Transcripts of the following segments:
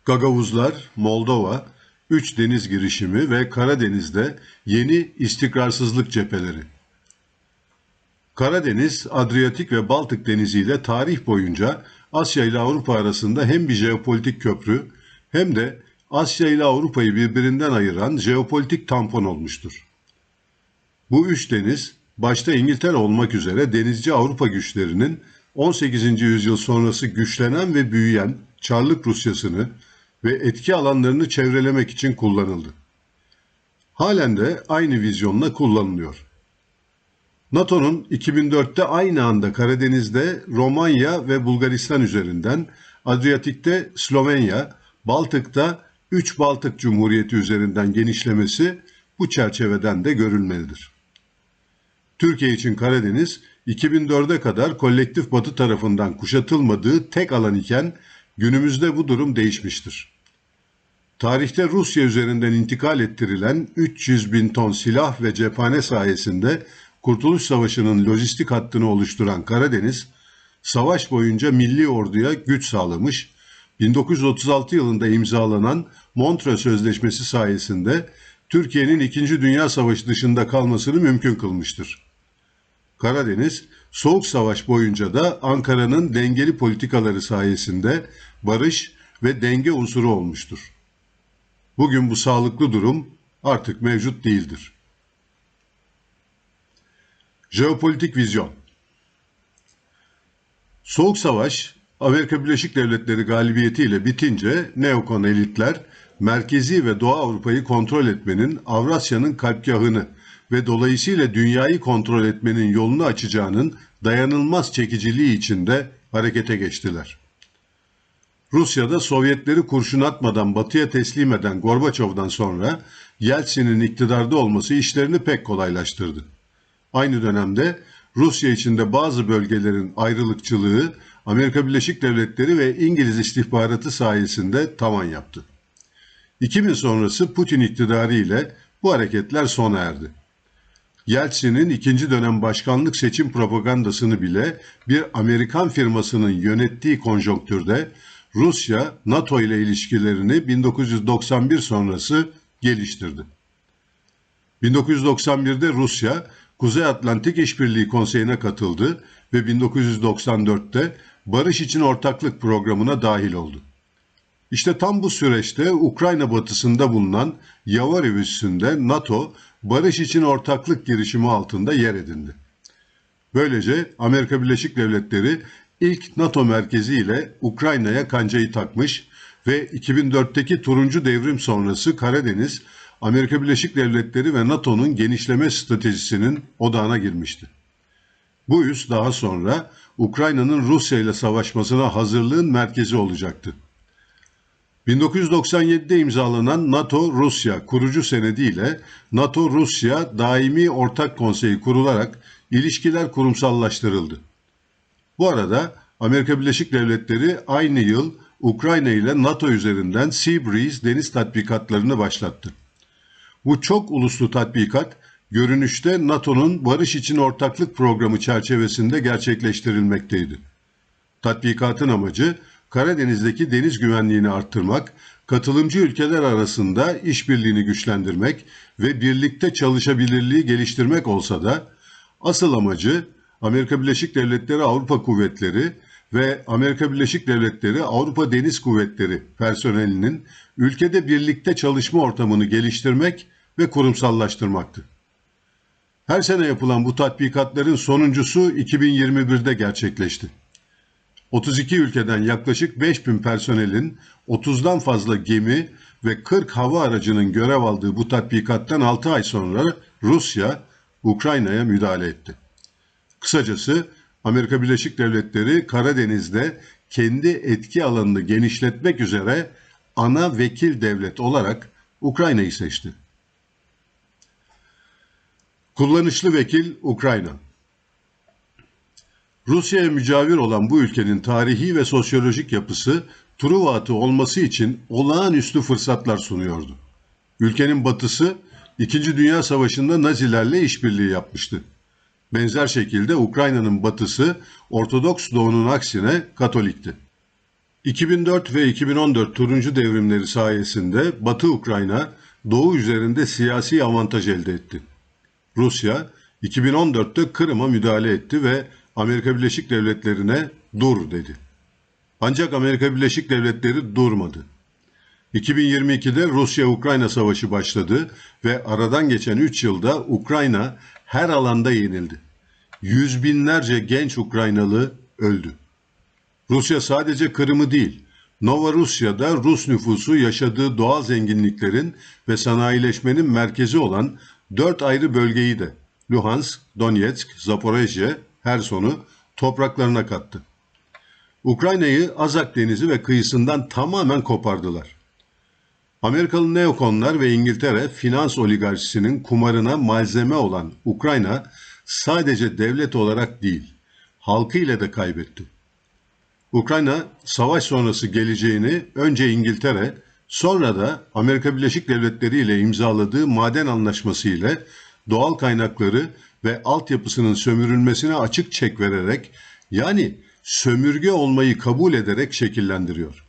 Gagavuzlar, Moldova, üç deniz girişimi ve Karadeniz'de yeni istikrarsızlık cepheleri. Karadeniz, Adriyatik ve Baltık Denizi ile tarih boyunca Asya ile Avrupa arasında hem bir jeopolitik köprü hem de Asya ile Avrupa'yı birbirinden ayıran jeopolitik tampon olmuştur. Bu üç deniz, başta İngiltere olmak üzere denizci Avrupa güçlerinin 18. yüzyıl sonrası güçlenen ve büyüyen Çarlık Rusyasını ve etki alanlarını çevrelemek için kullanıldı. Halen de aynı vizyonla kullanılıyor. NATO'nun 2004'te aynı anda Karadeniz'de Romanya ve Bulgaristan üzerinden, Adriyatik'te Slovenya, Baltık'ta 3 Baltık Cumhuriyeti üzerinden genişlemesi bu çerçeveden de görülmelidir. Türkiye için Karadeniz, 2004'e kadar kolektif Batı tarafından kuşatılmadığı tek alan iken günümüzde bu durum değişmiştir. Tarihte Rusya üzerinden intikal ettirilen 300 bin ton silah ve cephane sayesinde Kurtuluş Savaşı'nın lojistik hattını oluşturan Karadeniz, savaş boyunca milli orduya güç sağlamış, 1936 yılında imzalanan Montreux Sözleşmesi sayesinde Türkiye'nin 2. Dünya Savaşı dışında kalmasını mümkün kılmıştır. Karadeniz, Soğuk Savaş boyunca da Ankara'nın dengeli politikaları sayesinde barış ve denge unsuru olmuştur. Bugün bu sağlıklı durum artık mevcut değildir. Jeopolitik vizyon. Soğuk Savaş, Amerika Birleşik Devletleri galibiyetiyle bitince neokon elitler, merkezi ve Doğu Avrupa'yı kontrol etmenin Avrasya'nın kalpgahını ve dolayısıyla dünyayı kontrol etmenin yolunu açacağının dayanılmaz çekiciliği içinde harekete geçtiler. Rusya'da Sovyetleri kurşun atmadan batıya teslim eden Gorbaçov'dan sonra Yeltsin'in iktidarda olması işlerini pek kolaylaştırdı. Aynı dönemde Rusya içinde bazı bölgelerin ayrılıkçılığı Amerika Birleşik Devletleri ve İngiliz istihbaratı sayesinde tavan yaptı. 2000 sonrası Putin iktidarı ile bu hareketler sona erdi. Yeltsin'in ikinci dönem başkanlık seçim propagandasını bile bir Amerikan firmasının yönettiği konjonktürde Rusya, NATO ile ilişkilerini 1991 sonrası geliştirdi. 1991'de Rusya, Kuzey Atlantik İşbirliği Konseyi'ne katıldı ve 1994'te Barış İçin Ortaklık Programı'na dahil oldu. İşte tam bu süreçte Ukrayna batısında bulunan Yavoriv üssünde NATO, Barış İçin Ortaklık girişimi altında yer edindi. Böylece Amerika Birleşik Devletleri ilk NATO merkezi ile Ukrayna'ya kancayı takmış ve 2004'teki Turuncu Devrim sonrası Karadeniz, Amerika Birleşik Devletleri ve NATO'nun genişleme stratejisinin odağına girmişti. Bu üs daha sonra Ukrayna'nın Rusya ile savaşmasına hazırlığın merkezi olacaktı. 1997'de imzalanan NATO-Rusya kurucu senedi ile NATO-Rusya Daimi Ortak Konseyi kurularak ilişkiler kurumsallaştırıldı. Bu arada Amerika Birleşik Devletleri aynı yıl Ukrayna ile NATO üzerinden Sea Breeze deniz tatbikatlarını başlattı. Bu çok uluslu tatbikat, görünüşte NATO'nun Barış İçin Ortaklık Programı çerçevesinde gerçekleştirilmekteydi. Tatbikatın amacı, Karadeniz'deki deniz güvenliğini arttırmak, katılımcı ülkeler arasında işbirliğini güçlendirmek ve birlikte çalışabilirliği geliştirmek olsa da, asıl amacı Amerika Birleşik Devletleri Avrupa Kuvvetleri ve Amerika Birleşik Devletleri Avrupa Deniz Kuvvetleri personelinin ülkede birlikte çalışma ortamını geliştirmek ve kurumsallaştırmaktı. Her sene yapılan bu tatbikatların sonuncusu 2021'de gerçekleşti. 32 ülkeden yaklaşık 5000 personelin 30'dan fazla gemi ve 40 hava aracının görev aldığı bu tatbikattan 6 ay sonra Rusya, Ukrayna'ya müdahale etti. Kısacası Amerika Birleşik Devletleri Karadeniz'de kendi etki alanını genişletmek üzere ana vekil devlet olarak Ukrayna'yı seçti. Kullanışlı vekil Ukrayna. Rusya'ya mücavir olan bu ülkenin tarihi ve sosyolojik yapısı Truva atı olması için olağanüstü fırsatlar sunuyordu. Ülkenin batısı 2. Dünya Savaşı'nda Nazilerle işbirliği yapmıştı. Benzer şekilde Ukrayna'nın batısı Ortodoks Doğu'nun aksine Katolikti. 2004 ve 2014 turuncu devrimleri sayesinde Batı Ukrayna, Doğu üzerinde siyasi avantaj elde etti. Rusya, 2014'te Kırım'a müdahale etti ve Amerika Birleşik Devletleri'ne dur dedi. Ancak Amerika Birleşik Devletleri durmadı. 2022'de Rusya-Ukrayna savaşı başladı ve aradan geçen 3 yılda Ukrayna her alanda yenildi. Yüz binlerce genç Ukraynalı öldü. Rusya sadece Kırım'ı değil, Novorusya'da Rus nüfusu yaşadığı doğal zenginliklerin ve sanayileşmenin merkezi olan 4 ayrı bölgeyi de Luhansk, Donetsk, Zaporojye, Herson'u topraklarına kattı. Ukrayna'yı Azak Denizi ve kıyısından tamamen kopardılar. Amerikalı neokonlar ve İngiltere finans oligarşisinin kumarına malzeme olan Ukrayna sadece devlet olarak değil, halkı ile de kaybetti. Ukrayna savaş sonrası geleceğini önce İngiltere, sonra da Amerika Birleşik Devletleri ile imzaladığı maden anlaşması ile doğal kaynakları ve altyapısının sömürülmesine açık çek vererek, yani sömürge olmayı kabul ederek şekillendiriyor.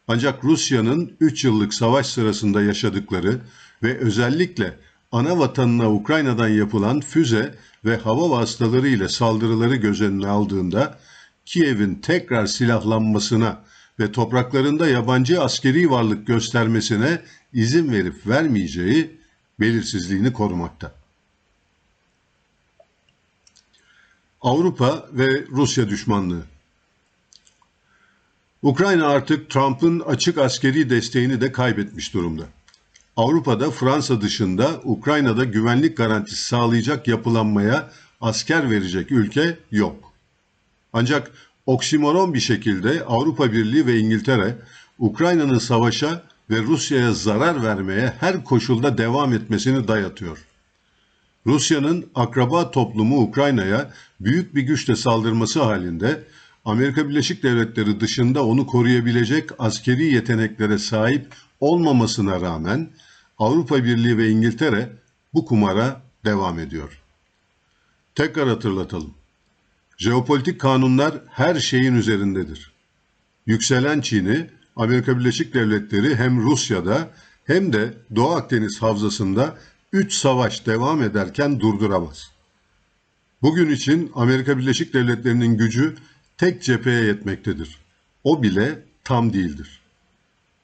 Ancak Rusya'nın 3 yıllık savaş sırasında yaşadıkları ve özellikle ana vatanına Ukrayna'dan yapılan füze ve hava vasıtaları ile saldırıları göz önüne aldığında Kiev'in tekrar silahlanmasına ve topraklarında yabancı askeri varlık göstermesine izin verip vermeyeceği belirsizliğini korumakta. Avrupa ve Rusya düşmanlığı. Ukrayna artık Trump'ın açık askeri desteğini de kaybetmiş durumda. Avrupa'da Fransa dışında Ukrayna'da güvenlik garantisi sağlayacak yapılanmaya asker verecek ülke yok. Ancak oksimoron bir şekilde Avrupa Birliği ve İngiltere, Ukrayna'nın savaşa ve Rusya'ya zarar vermeye her koşulda devam etmesini dayatıyor. Rusya'nın akraba toplumu Ukrayna'ya büyük bir güçle saldırması halinde Amerika Birleşik Devletleri dışında onu koruyabilecek askeri yeteneklere sahip olmamasına rağmen Avrupa Birliği ve İngiltere bu kumara devam ediyor. Tekrar hatırlatalım. Jeopolitik kanunlar her şeyin üzerindedir. Yükselen Çin'i Amerika Birleşik Devletleri hem Rusya'da hem de Doğu Akdeniz havzasında 3 savaş devam ederken durduramaz. Bugün için Amerika Birleşik Devletleri'nin gücü tek cepheye yetmektedir. O bile tam değildir.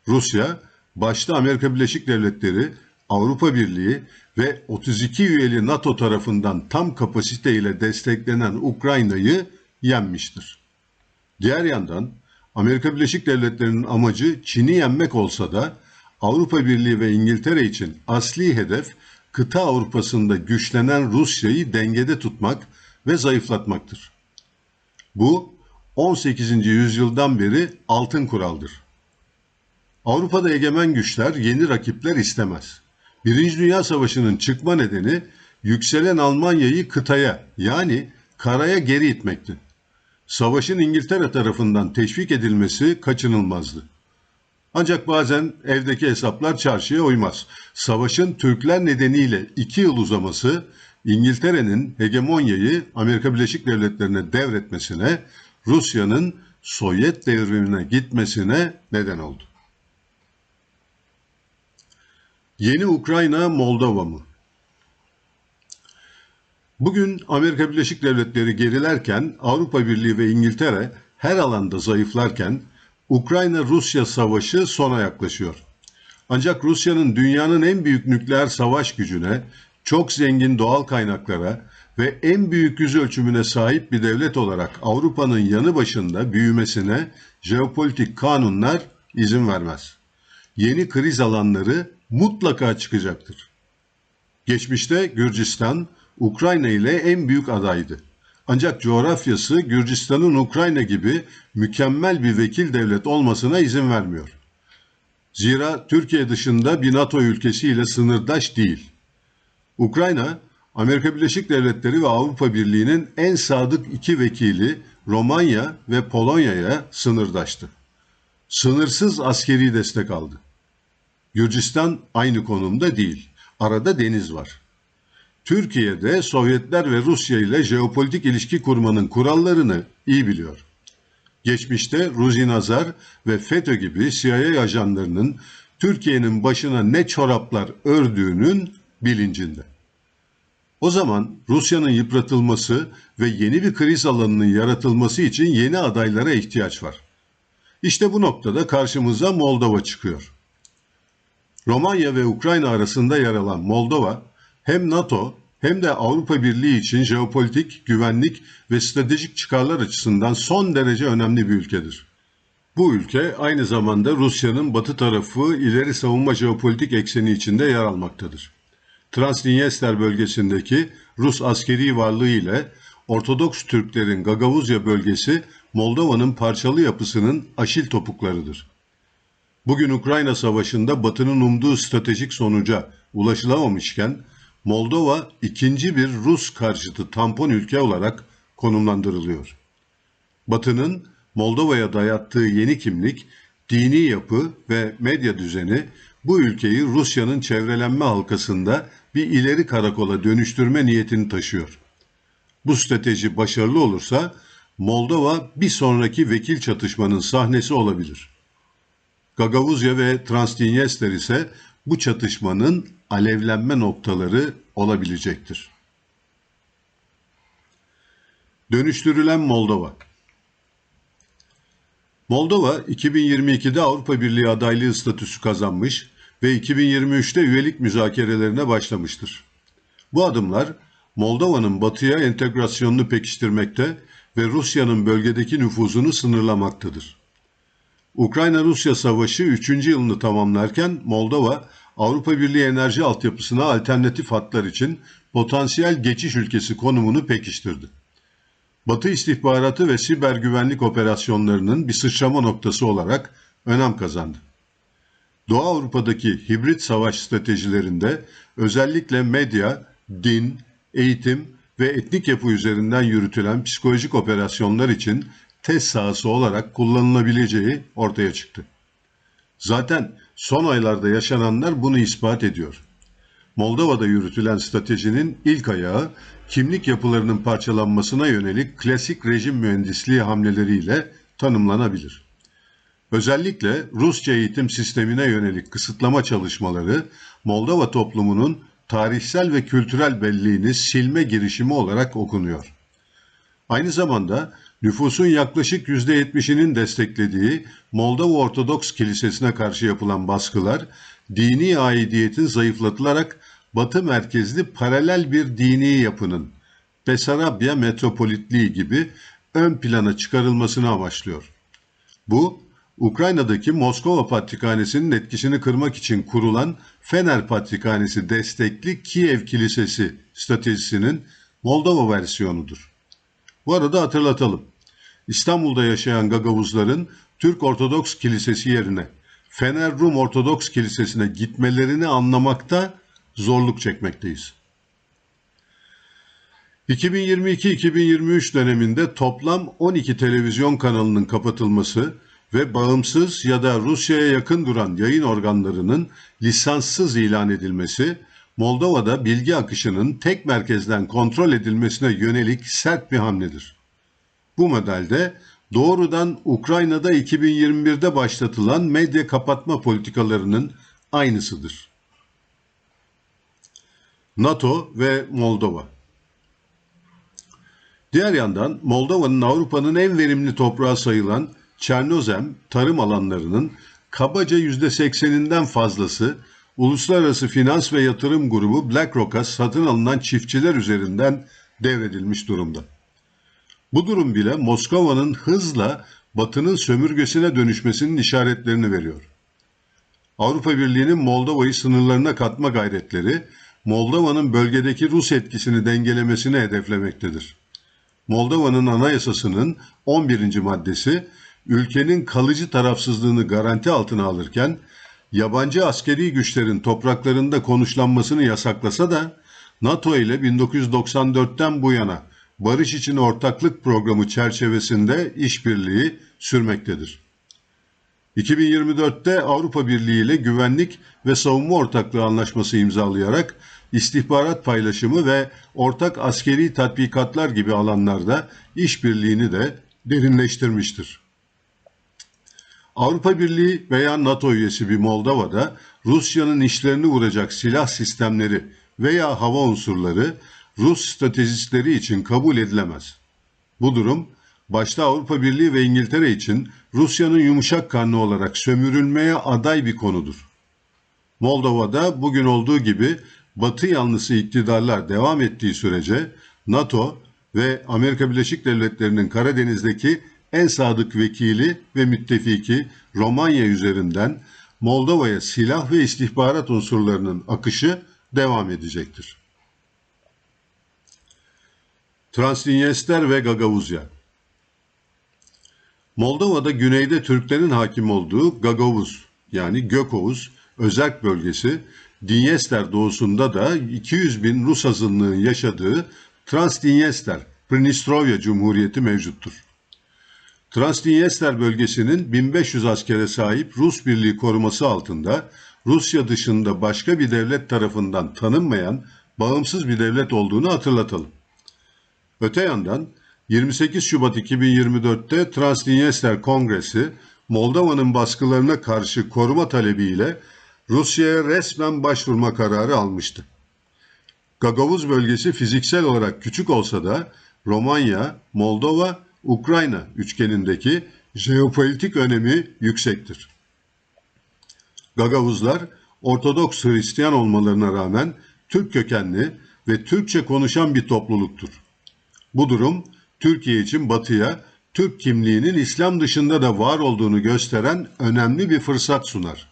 Rusya, başta Amerika Birleşik Devletleri, Avrupa Birliği ve 32 üyeli NATO tarafından tam kapasiteyle desteklenen Ukrayna'yı yenmiştir. Diğer yandan Amerika Birleşik Devletleri'nin amacı Çin'i yenmek olsa da Avrupa Birliği ve İngiltere için asli hedef kıta Avrupa'sında güçlenen Rusya'yı dengede tutmak ve zayıflatmaktır. Bu 18. yüzyıldan beri altın kuraldır. Avrupa'da egemen güçler yeni rakipler istemez. Birinci Dünya Savaşı'nın çıkma nedeni yükselen Almanya'yı kıtaya yani karaya geri itmekti. Savaşın İngiltere tarafından teşvik edilmesi kaçınılmazdı. Ancak bazen evdeki hesaplar çarşıya uymaz. Savaşın Türkler nedeniyle 2 yıl uzaması İngiltere'nin hegemonyayı Amerika Birleşik Devletleri'ne devretmesine, Rusya'nın Sovyet devrimine gitmesine neden oldu. Yeni Ukrayna Moldova mı? Bugün Amerika Birleşik Devletleri gerilerken, Avrupa Birliği ve İngiltere her alanda zayıflarken, Ukrayna-Rusya savaşı sona yaklaşıyor. Ancak Rusya'nın dünyanın en büyük nükleer savaş gücüne, çok zengin doğal kaynaklara ve en büyük yüz ölçümüne sahip bir devlet olarak Avrupa'nın yanı başında büyümesine jeopolitik kanunlar izin vermez. Yeni kriz alanları mutlaka çıkacaktır. Geçmişte Gürcistan, Ukrayna ile en büyük adaydı. Ancak coğrafyası Gürcistan'ın Ukrayna gibi mükemmel bir vekil devlet olmasına izin vermiyor. Zira Türkiye dışında bir NATO ülkesiyle sınırdaş değil. Ukrayna, Amerika Birleşik Devletleri ve Avrupa Birliği'nin en sadık 2 vekili Romanya ve Polonya'ya sınırdaştı. Sınırsız askeri destek aldı. Gürcistan aynı konumda değil. Arada deniz var. Türkiye'de Sovyetler ve Rusya ile jeopolitik ilişki kurmanın kurallarını iyi biliyor. Geçmişte Ruzi Nazar ve FETÖ gibi CIA ajanlarının Türkiye'nin başına ne çoraplar ördüğünün bilincinde. O zaman Rusya'nın yıpratılması ve yeni bir kriz alanının yaratılması için yeni adaylara ihtiyaç var. İşte bu noktada karşımıza Moldova çıkıyor. Romanya ve Ukrayna arasında yer alan Moldova, hem NATO hem de Avrupa Birliği için jeopolitik, güvenlik ve stratejik çıkarlar açısından son derece önemli bir ülkedir. Bu ülke aynı zamanda Rusya'nın batı tarafı ileri savunma jeopolitik ekseni içinde yer almaktadır. Transnistria bölgesindeki Rus askeri varlığı ile Ortodoks Türklerin Gagavuzya bölgesi Moldova'nın parçalı yapısının aşil topuklarıdır. Bugün Ukrayna Savaşı'nda Batı'nın umduğu stratejik sonuca ulaşılamamışken Moldova ikinci bir Rus karşıtı tampon ülke olarak konumlandırılıyor. Batı'nın Moldova'ya dayattığı yeni kimlik, dini yapı ve medya düzeni bu ülkeyi Rusya'nın çevrelenme halkasında bir ileri karakola dönüştürme niyetini taşıyor. Bu strateji başarılı olursa Moldova bir sonraki vekil çatışmanın sahnesi olabilir. Gagavuzya ve Transnistria ise bu çatışmanın alevlenme noktaları olabilecektir. Dönüştürülen Moldova. Moldova 2022'de Avrupa Birliği adaylığı statüsü kazanmış ve 2023'te üyelik müzakerelerine başlamıştır. Bu adımlar Moldova'nın batıya entegrasyonunu pekiştirmekte ve Rusya'nın bölgedeki nüfuzunu sınırlamaktadır. Ukrayna-Rusya Savaşı 3. yılını tamamlarken Moldova, Avrupa Birliği enerji altyapısına alternatif hatlar için potansiyel geçiş ülkesi konumunu pekiştirdi. Batı istihbaratı ve siber güvenlik operasyonlarının bir sıçrama noktası olarak önem kazandı. Doğu Avrupa'daki hibrit savaş stratejilerinde özellikle medya, din, eğitim ve etnik yapı üzerinden yürütülen psikolojik operasyonlar için test sahası olarak kullanılabileceği ortaya çıktı. Zaten son aylarda yaşananlar bunu ispat ediyor. Moldova'da yürütülen stratejinin ilk ayağı kimlik yapılarının parçalanmasına yönelik klasik rejim mühendisliği hamleleriyle tanımlanabilir. Özellikle Rusça eğitim sistemine yönelik kısıtlama çalışmaları Moldova toplumunun tarihsel ve kültürel belleğini silme girişimi olarak okunuyor. Aynı zamanda nüfusun yaklaşık %70'inin desteklediği Moldova Ortodoks Kilisesi'ne karşı yapılan baskılar, dini aidiyetin zayıflatılarak Batı merkezli paralel bir dini yapının Besarabya metropolitliği gibi ön plana çıkarılmasını amaçlıyor. Bu, Ukrayna'daki Moskova Patrikhanesi'nin etkisini kırmak için kurulan Fener Patrikhanesi destekli Kiev Kilisesi stratejisinin Moldova versiyonudur. Bu arada hatırlatalım. İstanbul'da yaşayan Gagavuzların Türk Ortodoks Kilisesi yerine Fener Rum Ortodoks Kilisesi'ne gitmelerini anlamakta zorluk çekmekteyiz. 2022-2023 döneminde toplam 12 televizyon kanalının kapatılması ve bağımsız ya da Rusya'ya yakın duran yayın organlarının lisanssız ilan edilmesi, Moldova'da bilgi akışının tek merkezden kontrol edilmesine yönelik sert bir hamledir. Bu modelde doğrudan Ukrayna'da 2021'de başlatılan medya kapatma politikalarının aynısıdır. NATO ve Moldova. Diğer yandan Moldova'nın Avrupa'nın en verimli toprağı sayılan Çernozem tarım alanlarının kabaca %80'inden fazlası Uluslararası Finans ve Yatırım Grubu BlackRock'a satın alınan çiftçiler üzerinden devredilmiş durumda. Bu durum bile Moskova'nın hızla Batı'nın sömürgesine dönüşmesinin işaretlerini veriyor. Avrupa Birliği'nin Moldova'yı sınırlarına katma gayretleri, Moldova'nın bölgedeki Rus etkisini dengelemesini hedeflemektedir. Moldova'nın anayasasının 11. maddesi, ülkenin kalıcı tarafsızlığını garanti altına alırken, yabancı askeri güçlerin topraklarında konuşlanmasını yasaklasa da, NATO ile 1994'ten bu yana Barış için Ortaklık Programı çerçevesinde işbirliği sürmektedir. 2024'te Avrupa Birliği ile Güvenlik ve Savunma Ortaklığı Anlaşması imzalayarak istihbarat paylaşımı ve ortak askeri tatbikatlar gibi alanlarda işbirliğini de derinleştirmiştir. Avrupa Birliği veya NATO üyesi bir Moldova'da Rusya'nın işlerini vuracak silah sistemleri veya hava unsurları Rus stratejistleri için kabul edilemez. Bu durum başta Avrupa Birliği ve İngiltere için Rusya'nın yumuşak kanlı olarak sömürülmeye aday bir konudur. Moldova'da bugün olduğu gibi Batı yanlısı iktidarlar devam ettiği sürece NATO ve Amerika Birleşik Devletleri'nin Karadeniz'deki en sadık vekili ve müttefiki Romanya üzerinden Moldova'ya silah ve istihbarat unsurlarının akışı devam edecektir. Transnistria ve Gagavuzya. Moldova'da güneyde Türklerin hakim olduğu Gagavuz yani Gökoğuz özerk bölgesi, Dinyester doğusunda da 200 bin Rus azınlığın yaşadığı Transdinyester, Pridnestrovya Cumhuriyeti mevcuttur. Transdinyester bölgesinin 1500 askere sahip Rus birliği koruması altında Rusya dışında başka bir devlet tarafından tanınmayan bağımsız bir devlet olduğunu hatırlatalım. Öte yandan 28 Şubat 2024'te Transdinyester Kongresi Moldova'nın baskılarına karşı koruma talebiyle Rusya'ya resmen başvurma kararı almıştı. Gagavuz bölgesi fiziksel olarak küçük olsa da Romanya, Moldova, Ukrayna üçgenindeki jeopolitik önemi yüksektir. Gagavuzlar Ortodoks Hristiyan olmalarına rağmen Türk kökenli ve Türkçe konuşan bir topluluktur. Bu durum Türkiye için Batı'ya Türk kimliğinin İslam dışında da var olduğunu gösteren önemli bir fırsat sunar.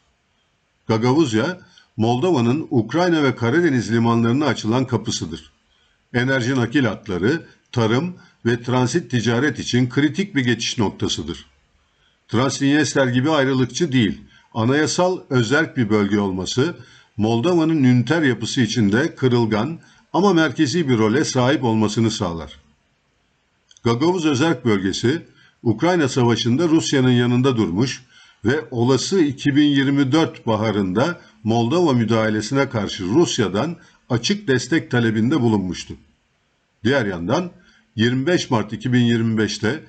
Gagavuzya, Moldova'nın Ukrayna ve Karadeniz limanlarına açılan kapısıdır. Enerji nakil hatları, tarım ve transit ticaret için kritik bir geçiş noktasıdır. Transnistria gibi ayrılıkçı değil, anayasal özerk bir bölge olması, Moldova'nın üniter yapısı içinde kırılgan ama merkezi bir role sahip olmasını sağlar. Gagavuz özerk bölgesi, Ukrayna Savaşı'nda Rusya'nın yanında durmuş ve olası 2024 baharında Moldova müdahalesine karşı Rusya'dan açık destek talebinde bulunmuştu. Diğer yandan 25 Mart 2025'te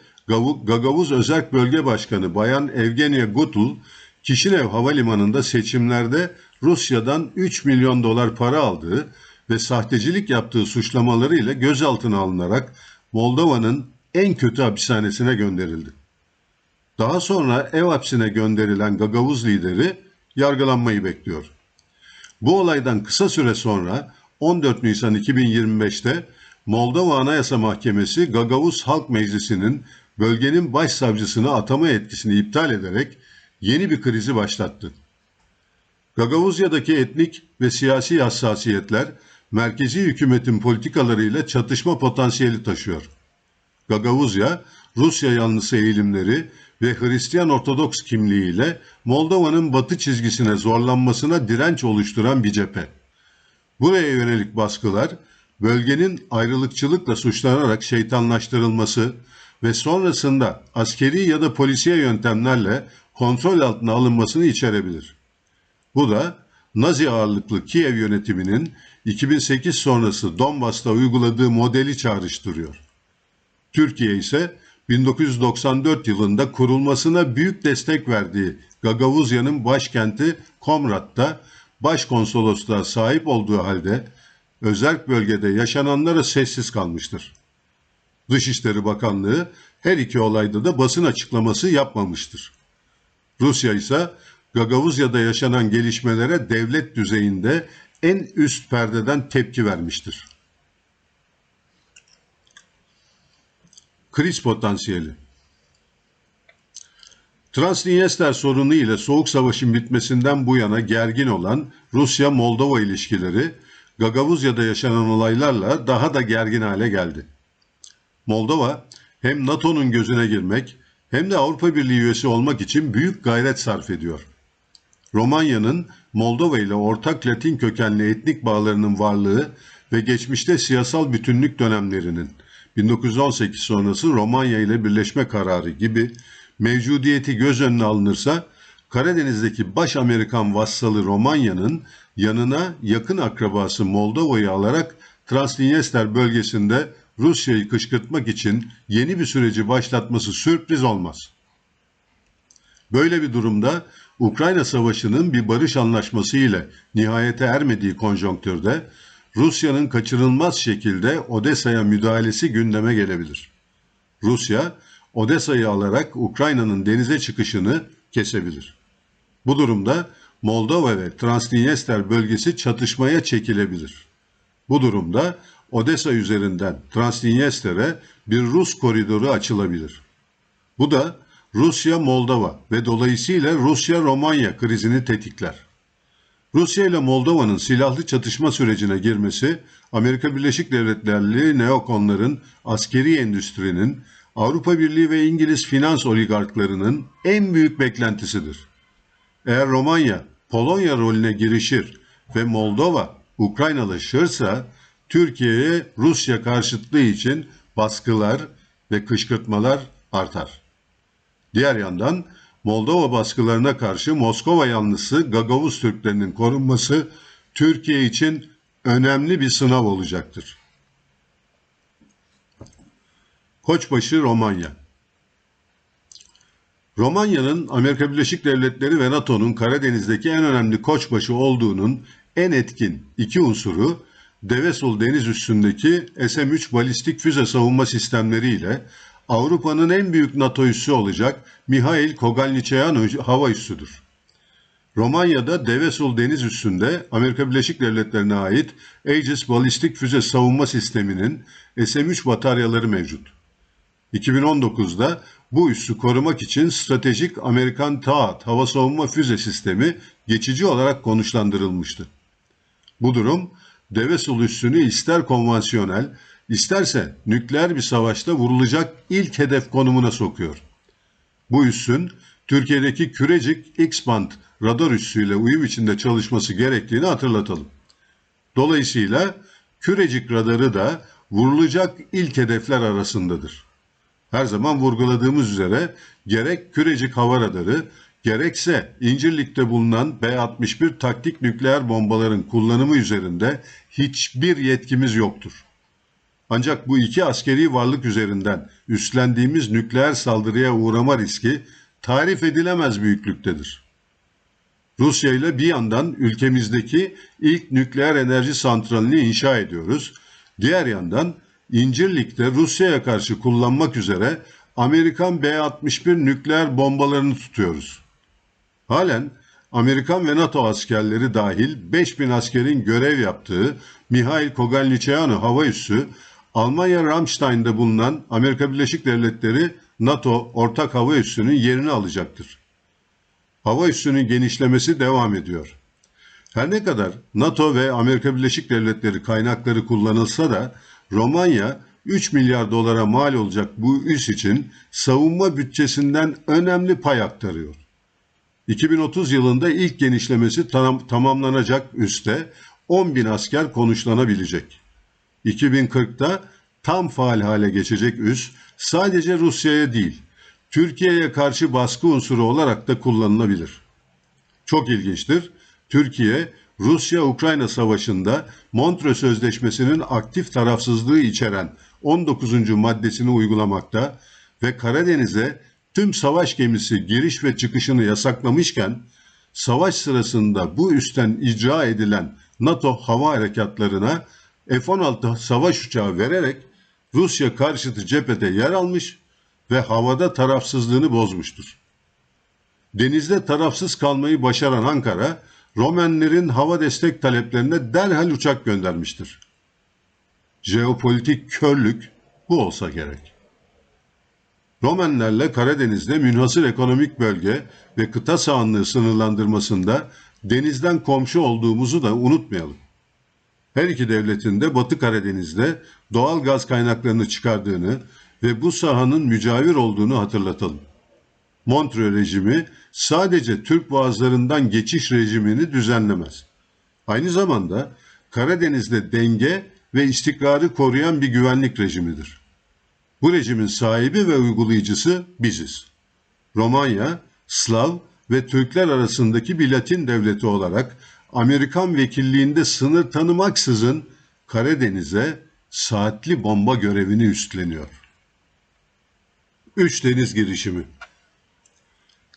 Gagavuz Özerk Bölge Başkanı Bayan Evgenia Gutul, Kişinev Havalimanı'nda seçimlerde Rusya'dan 3 milyon dolar para aldığı ve sahtecilik yaptığı suçlamalarıyla gözaltına alınarak Moldova'nın en kötü hapishanesine gönderildi. Daha sonra ev hapsine gönderilen Gagavuz lideri yargılanmayı bekliyor. Bu olaydan kısa süre sonra 14 Nisan 2025'te Moldova Anayasa Mahkemesi Gagavuz Halk Meclisi'nin bölgenin başsavcısını atama etkisini iptal ederek yeni bir krizi başlattı. Gagavuzya'daki etnik ve siyasi hassasiyetler merkezi hükümetin politikalarıyla çatışma potansiyeli taşıyor. Gagavuzya, Rusya yanlısı eğilimleri ve Hristiyan Ortodoks kimliğiyle Moldova'nın batı çizgisine zorlanmasına direnç oluşturan bir cephe. Buraya yönelik baskılar, bölgenin ayrılıkçılıkla suçlanarak şeytanlaştırılması ve sonrasında askeri ya da polisiye yöntemlerle kontrol altına alınmasını içerebilir. Bu da Nazi ağırlıklı Kiev yönetiminin 2008 sonrası Donbas'ta uyguladığı modeli çağrıştırıyor. Türkiye ise 1994 yılında kurulmasına büyük destek verdiği Gagavuzya'nın başkenti Komrat'ta başkonsolosluğa sahip olduğu halde özerk bölgede yaşananlara sessiz kalmıştır. Dışişleri Bakanlığı her iki olayda da basın açıklaması yapmamıştır. Rusya ise Gagavuzya'da yaşanan gelişmelere devlet düzeyinde en üst perdeden tepki vermiştir. Kriz potansiyeli. Transnistria sorunu ile Soğuk Savaş'ın bitmesinden bu yana gergin olan Rusya-Moldova ilişkileri Gagavuzya'da yaşanan olaylarla daha da gergin hale geldi. Moldova hem NATO'nun gözüne girmek hem de Avrupa Birliği üyesi olmak için büyük gayret sarf ediyor. Romanya'nın Moldova ile ortak Latin kökenli etnik bağlarının varlığı ve geçmişte siyasal bütünlük dönemlerinin 1918 sonrası Romanya ile birleşme kararı gibi mevcudiyeti göz önüne alınırsa Karadeniz'deki baş Amerikan vassalı Romanya'nın yanına yakın akrabası Moldova'yı alarak Transnistria bölgesinde Rusya'yı kışkırtmak için yeni bir süreci başlatması sürpriz olmaz. Böyle bir durumda Ukrayna Savaşı'nın bir barış anlaşması ile nihayete ermediği konjonktürde Rusya'nın kaçınılmaz şekilde Odessa'ya müdahalesi gündeme gelebilir. Rusya, Odessa'yı alarak Ukrayna'nın denize çıkışını kesebilir. Bu durumda Moldova ve Transnistria bölgesi çatışmaya çekilebilir. Bu durumda Odessa üzerinden Transnistria'ya bir Rus koridoru açılabilir. Bu da Rusya-Moldova ve dolayısıyla Rusya-Romanya krizini tetikler. Rusya ile Moldova'nın silahlı çatışma sürecine girmesi, Amerika Birleşik Devletleri'li neokonların, askeri endüstrinin, Avrupa Birliği ve İngiliz finans oligarklarının en büyük beklentisidir. Eğer Romanya, Polonya rolüne girişir ve Moldova, Ukraynalaşırsa, Türkiye'ye Rusya karşıtlığı için baskılar ve kışkırtmalar artar. Diğer yandan Moldova baskılarına karşı Moskova yanlısı Gagavuz Türklerinin korunması Türkiye için önemli bir sınav olacaktır. Koçbaşı Romanya. Romanya'nın Amerika Birleşik Devletleri ve NATO'nun Karadeniz'deki en önemli koçbaşı olduğunun en etkin iki unsuru Devesul deniz üssündeki SM-3 balistik füze savunma sistemleri ile Avrupa'nın en büyük NATO üssü olacak Mihail Kogalniceanu hava üssüdür. Romanya'da Devesul deniz üssünde Amerika Birleşik Devletleri'ne ait Aegis balistik füze savunma sisteminin SM-3 bataryaları mevcut. 2019'da bu üssü korumak için stratejik Amerikan THAAD hava savunma füze sistemi geçici olarak konuşlandırılmıştı. Bu durum Devesul üssünü ister konvansiyonel, isterse nükleer bir savaşta vurulacak ilk hedef konumuna sokuyor. Bu üssün Türkiye'deki Kürecik X-band radar üssüyle uyum içinde çalışması gerektiğini hatırlatalım. Dolayısıyla Kürecik radarı da vurulacak ilk hedefler arasındadır. Her zaman vurguladığımız üzere gerek Kürecik hava radarı, gerekse İncirlik'te bulunan B-61 taktik nükleer bombaların kullanımı üzerinde hiçbir yetkimiz yoktur. Ancak bu iki askeri varlık üzerinden üstlendiğimiz nükleer saldırıya uğrama riski tarif edilemez büyüklüktedir. Rusya ile bir yandan ülkemizdeki ilk nükleer enerji santralini inşa ediyoruz. Diğer yandan İncirlik'te Rusya'ya karşı kullanmak üzere Amerikan B-61 nükleer bombalarını tutuyoruz. Halen Amerikan ve NATO askerleri dahil 5000 askerin görev yaptığı Mihail Kogalniceanu hava üssü, Almanya Ramstein'de bulunan Amerika Birleşik Devletleri NATO ortak hava üssünün yerini alacaktır. Hava üssünün genişlemesi devam ediyor. Her ne kadar NATO ve Amerika Birleşik Devletleri kaynakları kullanılsa da Romanya 3 milyar dolara mal olacak bu üs için savunma bütçesinden önemli pay aktarıyor. 2030 yılında ilk genişlemesi tamamlanacak üste 10 bin asker konuşlanabilecek. 2040'ta tam faal hale geçecek üs sadece Rusya'ya değil, Türkiye'ye karşı baskı unsuru olarak da kullanılabilir. Çok ilginçtir. Türkiye, Rusya-Ukrayna Savaşı'nda Montreux Sözleşmesi'nin aktif tarafsızlığı içeren 19. maddesini uygulamakta ve Karadeniz'e tüm savaş gemisi giriş ve çıkışını yasaklamışken, savaş sırasında bu üstten icra edilen NATO hava harekatlarına F-16 savaş uçağı vererek Rusya karşıtı cephede yer almış ve havada tarafsızlığını bozmuştur. Denizde tarafsız kalmayı başaran Ankara, Romenlerin hava destek taleplerine derhal uçak göndermiştir. Jeopolitik körlük bu olsa gerek. Romenlerle Karadeniz'de münhasır ekonomik bölge ve kıta sahanlığı sınırlandırmasında denizden komşu olduğumuzu da unutmayalım. Her iki devletin de Batı Karadeniz'de doğal gaz kaynaklarını çıkardığını ve bu sahanın mücavir olduğunu hatırlatalım. Montreux rejimi sadece Türk boğazlarından geçiş rejimini düzenlemez. Aynı zamanda Karadeniz'de denge ve istikrarı koruyan bir güvenlik rejimidir. Bu rejimin sahibi ve uygulayıcısı biziz. Romanya, Slav ve Türkler arasındaki bir Latin devleti olarak Amerikan vekilliğinde sınır tanımaksızın Karadeniz'e saatli bomba görevini üstleniyor. 3 deniz girişimi.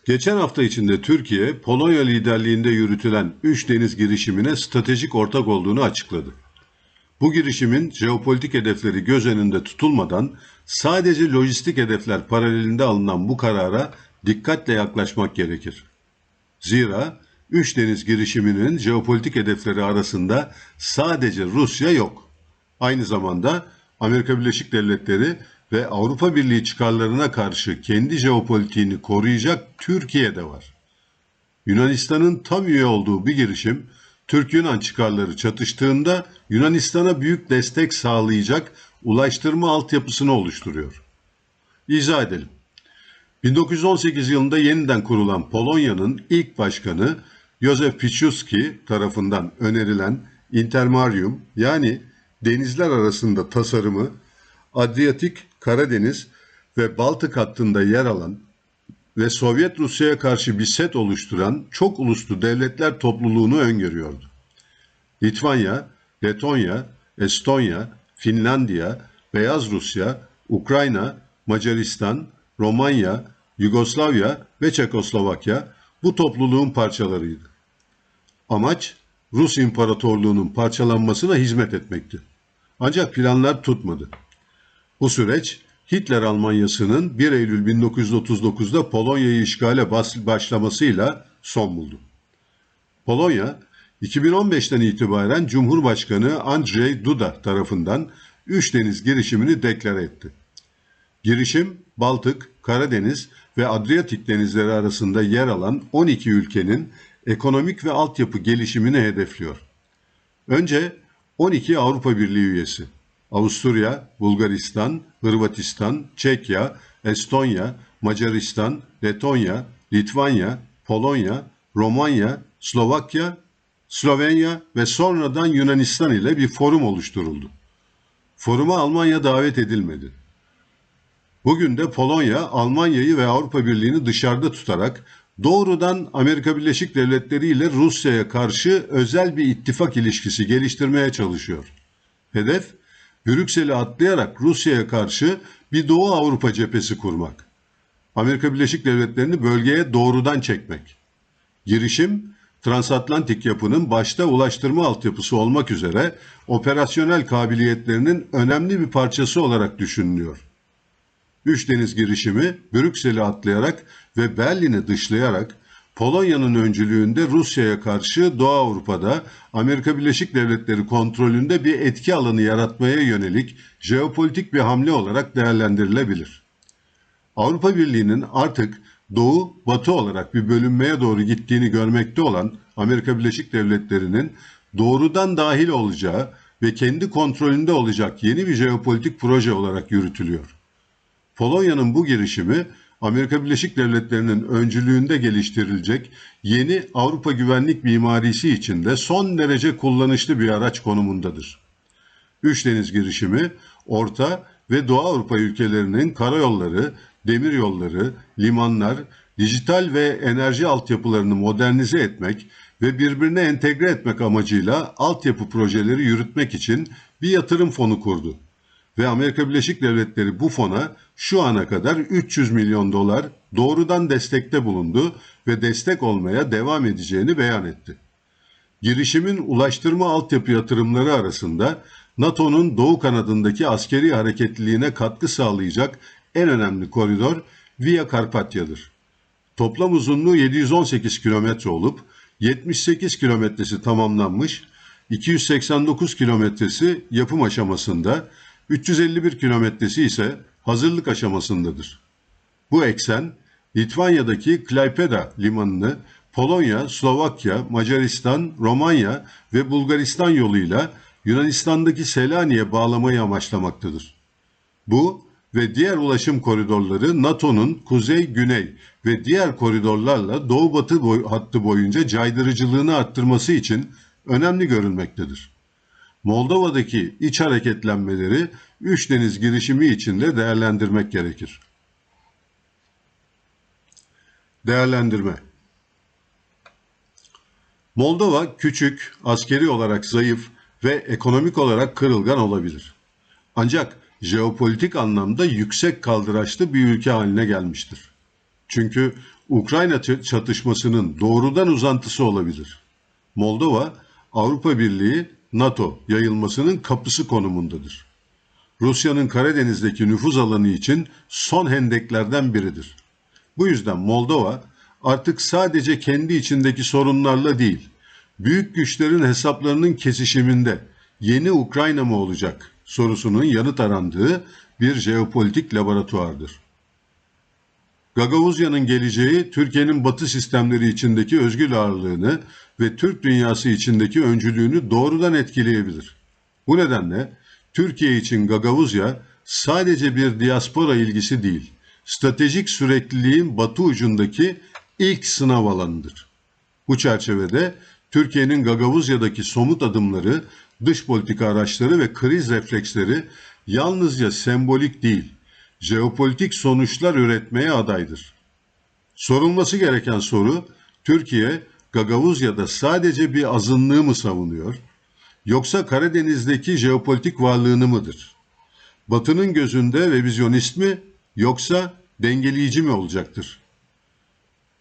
Geçen hafta içinde Türkiye, Polonya liderliğinde yürütülen Üç Deniz girişimine stratejik ortak olduğunu açıkladı. Bu girişimin jeopolitik hedefleri göz önünde tutulmadan sadece lojistik hedefler paralelinde alınan bu karara dikkatle yaklaşmak gerekir. Zira Üç Deniz girişiminin jeopolitik hedefleri arasında sadece Rusya yok. Aynı zamanda Amerika Birleşik Devletleri ve Avrupa Birliği çıkarlarına karşı kendi jeopolitiğini koruyacak Türkiye de var. Yunanistan'ın tam üye olduğu bir girişim, Türk-Yunan çıkarları çatıştığında Yunanistan'a büyük destek sağlayacak ulaştırma altyapısını oluşturuyor. İzah edelim. 1918 yılında yeniden kurulan Polonya'nın ilk başkanı Józef Piłsudski tarafından önerilen Intermarium, yani denizler arasında tasarımı Adriyatik, Karadeniz ve Baltık hattında yer alan ve Sovyet Rusya'ya karşı bir set oluşturan çok uluslu devletler topluluğunu öngörüyordu. Litvanya, Letonya, Estonya, Finlandiya, Beyaz Rusya, Ukrayna, Macaristan, Romanya, Yugoslavya ve Çekoslovakya bu topluluğun parçalarıydı. Amaç Rus İmparatorluğu'nun parçalanmasına hizmet etmekti. Ancak planlar tutmadı. Bu süreç Hitler Almanyası'nın 1 Eylül 1939'da Polonya'yı işgale başlamasıyla son buldu. Polonya, 2015'ten itibaren Cumhurbaşkanı Andrzej Duda tarafından Üç Deniz girişimini deklare etti. Girişim, Baltık, Karadeniz ve Adriyatik denizleri arasında yer alan 12 ülkenin ekonomik ve altyapı gelişimini hedefliyor. Önce 12 Avrupa Birliği üyesi, Avusturya, Bulgaristan, Hırvatistan, Çekya, Estonya, Macaristan, Letonya, Litvanya, Polonya, Romanya, Slovakya, Slovenya ve sonradan Yunanistan ile bir forum oluşturuldu. Foruma Almanya davet edilmedi. Bugün de Polonya, Almanya'yı ve Avrupa Birliği'ni dışarıda tutarak doğrudan Amerika Birleşik Devletleri ile Rusya'ya karşı özel bir ittifak ilişkisi geliştirmeye çalışıyor. Hedef, Brüksel'i atlayarak Rusya'ya karşı bir Doğu Avrupa cephesi kurmak. Amerika Birleşik Devletleri'ni bölgeye doğrudan çekmek. Girişim, transatlantik yapının başta ulaştırma altyapısı olmak üzere operasyonel kabiliyetlerinin önemli bir parçası olarak düşünülüyor. Üç Deniz girişimi Brüksel'i atlayarak ve Berlin'i dışlayarak Polonya'nın öncülüğünde Rusya'ya karşı Doğu Avrupa'da Amerika Birleşik Devletleri kontrolünde bir etki alanı yaratmaya yönelik jeopolitik bir hamle olarak değerlendirilebilir. Avrupa Birliği'nin artık Doğu-Batı olarak bir bölünmeye doğru gittiğini görmekte olan Amerika Birleşik Devletleri'nin doğrudan dahil olacağı ve kendi kontrolünde olacak yeni bir jeopolitik proje olarak yürütülüyor. Polonya'nın bu girişimi Amerika Birleşik Devletleri'nin öncülüğünde geliştirilecek yeni Avrupa güvenlik mimarisi içinde son derece kullanışlı bir araç konumundadır. Üç Deniz girişimi, Orta ve Doğu Avrupa ülkelerinin karayolları, demiryolları, limanlar, dijital ve enerji altyapılarını modernize etmek ve birbirine entegre etmek amacıyla altyapı projeleri yürütmek için bir yatırım fonu kurdu. Ve Amerika Birleşik Devletleri bu fona şu ana kadar 300 milyon dolar doğrudan destekte bulundu ve destek olmaya devam edeceğini beyan etti. Girişimin ulaştırma altyapı yatırımları arasında NATO'nun doğu kanadındaki askeri hareketliliğine katkı sağlayacak en önemli koridor Via Carpathia'dır. Toplam uzunluğu 718 kilometre olup 78 kilometresi tamamlanmış, 289 kilometresi yapım aşamasında, 351 kilometresi ise hazırlık aşamasındadır. Bu eksen, Litvanya'daki Klaipėda limanını Polonya, Slovakya, Macaristan, Romanya ve Bulgaristan yoluyla Yunanistan'daki Selanik'e bağlamayı amaçlamaktadır. Bu ve diğer ulaşım koridorları NATO'nun kuzey-güney ve diğer koridorlarla doğu-batı hattı boyunca caydırıcılığını arttırması için önemli görülmektedir. Moldova'daki iç hareketlenmeleri Üç Deniz girişimi içinde değerlendirmek gerekir. Değerlendirme. Moldova küçük, askeri olarak zayıf ve ekonomik olarak kırılgan olabilir. Ancak jeopolitik anlamda yüksek kaldıraçlı bir ülke haline gelmiştir. Çünkü Ukrayna çatışmasının doğrudan uzantısı olabilir. Moldova, Avrupa Birliği, NATO yayılmasının kapısı konumundadır. Rusya'nın Karadeniz'deki nüfuz alanı için son hendeklerden biridir. Bu yüzden Moldova artık sadece kendi içindeki sorunlarla değil, büyük güçlerin hesaplarının kesişiminde yeni Ukrayna mı olacak sorusunun yanıt arandığı bir jeopolitik laboratuvardır. Gagavuzya'nın geleceği Türkiye'nin Batı sistemleri içindeki özgül ağırlığını ve Türk dünyası içindeki öncülüğünü doğrudan etkileyebilir. Bu nedenle Türkiye için Gagavuzya sadece bir diaspora ilgisi değil, stratejik sürekliliğin batı ucundaki ilk sınav alanıdır. Bu çerçevede Türkiye'nin Gagavuzya'daki somut adımları, dış politika araçları ve kriz refleksleri yalnızca sembolik değil, jeopolitik sonuçlar üretmeye adaydır. Sorulması gereken soru, Türkiye Gagavuzya'da sadece bir azınlığı mı savunuyor, yoksa Karadeniz'deki jeopolitik varlığını mıdır? Batı'nın gözünde revizyonist mi, yoksa dengeleyici mi olacaktır?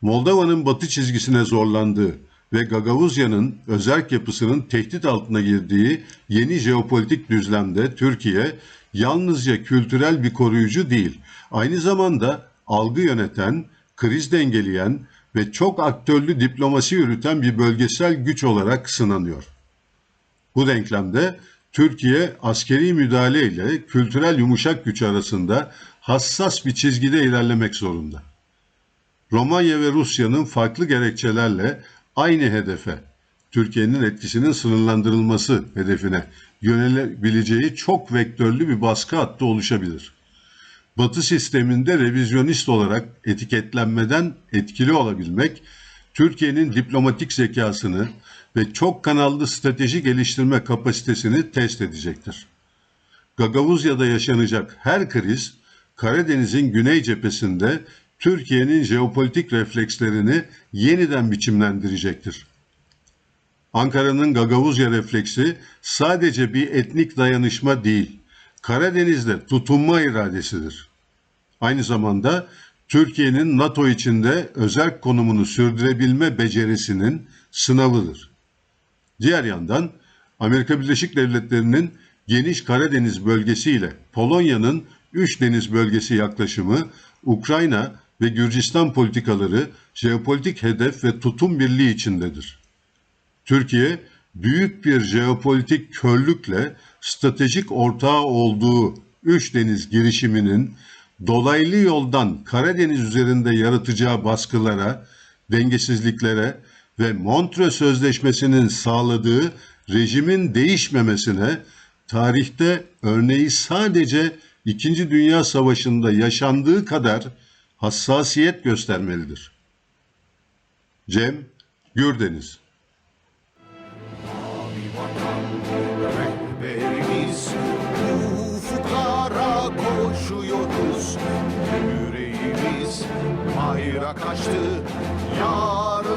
Moldova'nın batı çizgisine zorlandığı ve Gagavuzya'nın özerk yapısının tehdit altına girdiği yeni jeopolitik düzlemde Türkiye yalnızca kültürel bir koruyucu değil, aynı zamanda algı yöneten, kriz dengeleyen ve çok aktörlü diplomasi yürüten bir bölgesel güç olarak sınanıyor. Bu denklemde Türkiye askeri müdahale ile kültürel yumuşak güç arasında hassas bir çizgide ilerlemek zorunda. Romanya ve Rusya'nın farklı gerekçelerle aynı hedefe, Türkiye'nin etkisinin sınırlandırılması hedefine yönelebileceği çok vektörlü bir baskı hattı oluşabilir. Batı sisteminde revizyonist olarak etiketlenmeden etkili olabilmek, Türkiye'nin diplomatik zekasını ve çok kanallı strateji geliştirme kapasitesini test edecektir. Gagavuzya'da yaşanacak her kriz, Karadeniz'in güney cephesinde Türkiye'nin jeopolitik reflekslerini yeniden biçimlendirecektir. Ankara'nın Gagavuzya refleksi sadece bir etnik dayanışma değil, Karadeniz'de tutunma iradesidir. Aynı zamanda Türkiye'nin NATO içinde özerk konumunu sürdürebilme becerisinin sınavıdır. Diğer yandan Amerika Birleşik Devletleri'nin geniş Karadeniz bölgesi ile Polonya'nın üç deniz bölgesi yaklaşımı, Ukrayna ve Gürcistan politikaları jeopolitik hedef ve tutum birliği içindedir. Türkiye, büyük bir jeopolitik körlükle stratejik ortağı olduğu üç deniz girişiminin dolaylı yoldan Karadeniz üzerinde yaratacağı baskılara, dengesizliklere ve Montreux Sözleşmesi'nin sağladığı rejimin değişmemesine tarihte örneği sadece İkinci Dünya Savaşı'nda yaşandığı kadar hassasiyet göstermelidir. Cem Gürdeniz. Rehberimiz ufuklara koşuyoruz. Yüreğimiz bayrak açtı. Yar